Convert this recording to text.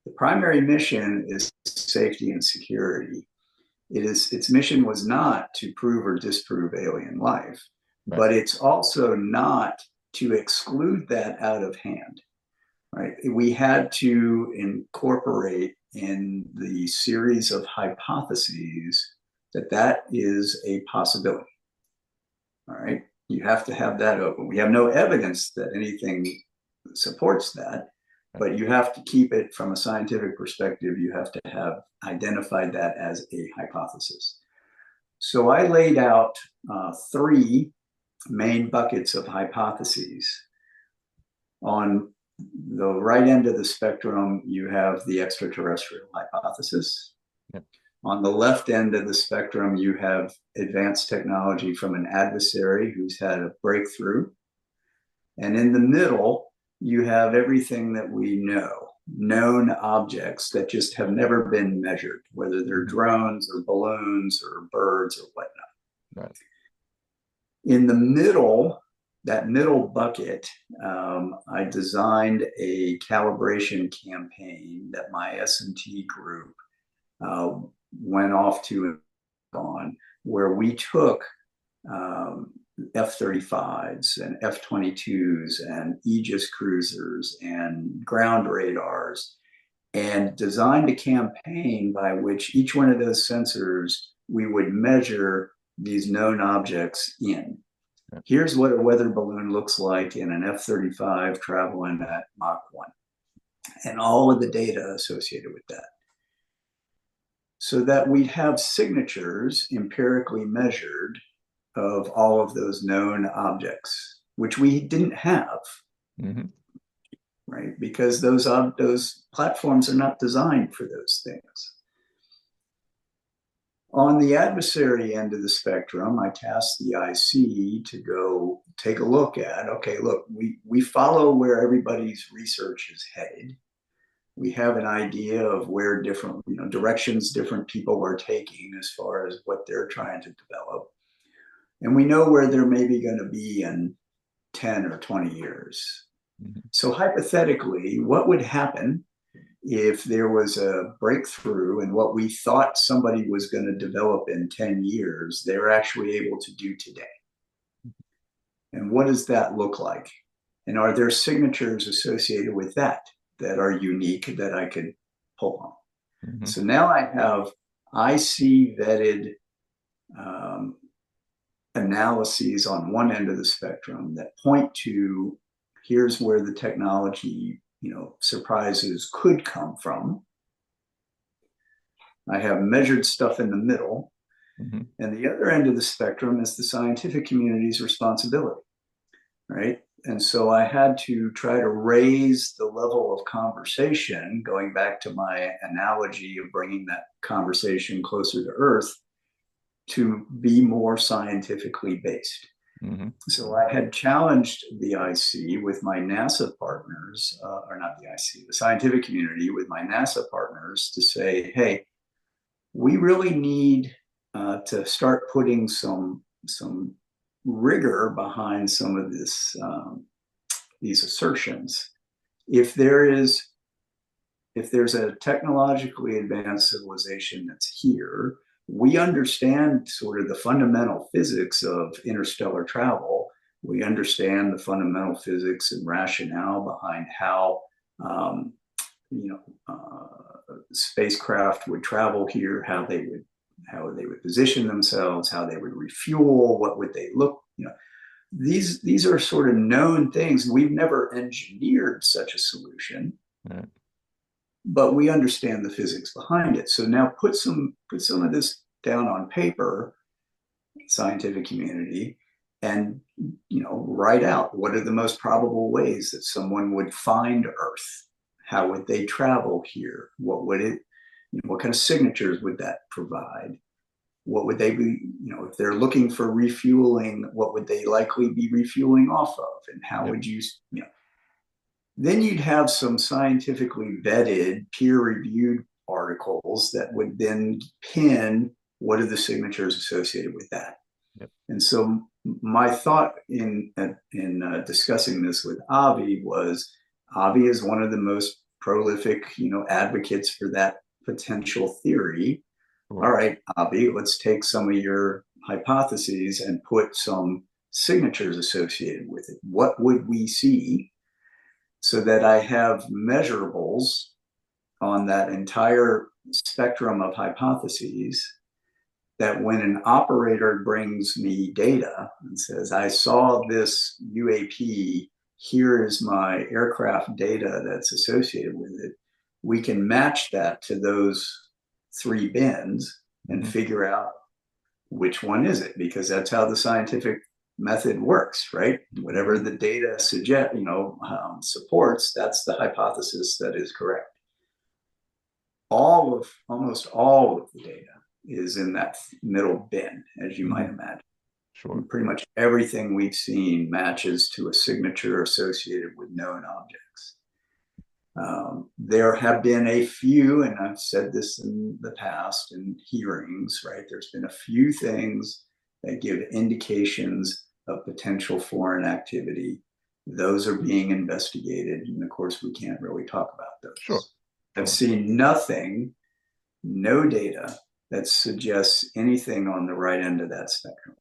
The primary mission is safety and security. Its mission was not to prove or disprove alien life, Right. but it's also not to exclude that out of hand. Right? We had to incorporate in the series of hypotheses that is a possibility. All right, you have to have that open. We have no evidence that anything supports that, but you have to keep it from a scientific perspective. You have to have identified that as a hypothesis. So I laid out three main buckets of hypotheses. On the right end of the spectrum, you have the extraterrestrial hypothesis. Yep. On the left end of the spectrum, you have advanced technology from an adversary who's had a breakthrough. And in the middle, you have everything that we know, known objects that just have never been measured, whether they're drones or balloons or birds or whatnot. Right. In the middle, that middle bucket, I designed a calibration campaign that my S&T group went off to on, where we took F-35s and F-22s and Aegis cruisers and ground radars and designed a campaign by which each one of those sensors we would measure these known objects in. Here's what a weather balloon looks like in an F-35 traveling at Mach 1, and all of the data associated with that. So that we'd have signatures empirically measured of all of those known objects, which we didn't have, right? Because those platforms are not designed for those things. On the adversary end of the spectrum, I tasked the IC to go take a look at, okay, look, we follow where everybody's research is headed. We have an idea of where different directions different people are taking as far as what they're trying to develop. And we know where they're maybe going to be in 10 or 20 years. So hypothetically, what would happen if there was a breakthrough in what we thought somebody was going to develop in 10 years, they're actually able to do today? And what does that look like? And are there signatures associated with that are unique that I could pull on? So now I have IC vetted analyses on one end of the spectrum that point to here's where the technology surprises could come from. I have measured stuff in the middle. And the other end of the spectrum is the scientific community's responsibility, right? And so I had to try to raise the level of conversation, going back to my analogy of bringing that conversation closer to Earth, to be more scientifically based. So I had challenged the IC with my NASA partners, or not the IC, the scientific community with my NASA partners to say, hey, we really need to start putting some rigor behind some of these assertions. If there's a technologically advanced civilization that's here, we understand sort of the fundamental physics of interstellar travel. We understand the fundamental physics and rationale behind how spacecraft would travel here, how they would position themselves, how they would refuel, what would they look. These are sort of known things. We've never engineered such a solution. But we understand the physics behind it. So now put some of this down on paper, scientific community, and write out what are the most probable ways that someone would find Earth. How would they travel here? What kind of signatures would that provide? What would they be, if they're looking for refueling, what would they likely be refueling off of? And how would you. Then you'd have some scientifically vetted, peer-reviewed articles that would then pin what are the signatures associated with that. And so my thought in discussing this with Avi was, Avi is one of the most prolific, advocates for that potential theory. Sure. All right, Avi, let's take some of your hypotheses and put some signatures associated with it. What would we see, so that I have measurables on that entire spectrum of hypotheses, that when an operator brings me data and says, I saw this UAP, here is my aircraft data that's associated with it, we can match that to those 3 bins and figure out which one is it, because that's how the scientific method works, right? Whatever the data supports, that's the hypothesis that is correct. Almost all of the data is in that middle bin, as you might imagine. Sure. Pretty much everything we've seen matches to a signature associated with known objects. There have been a few, and I've said this in the past in hearings, right? There's been a few things that give indications of potential foreign activity. Those are being investigated, and of course, we can't really talk about those. Sure. I've seen nothing, no data that suggests anything on the right end of that spectrum.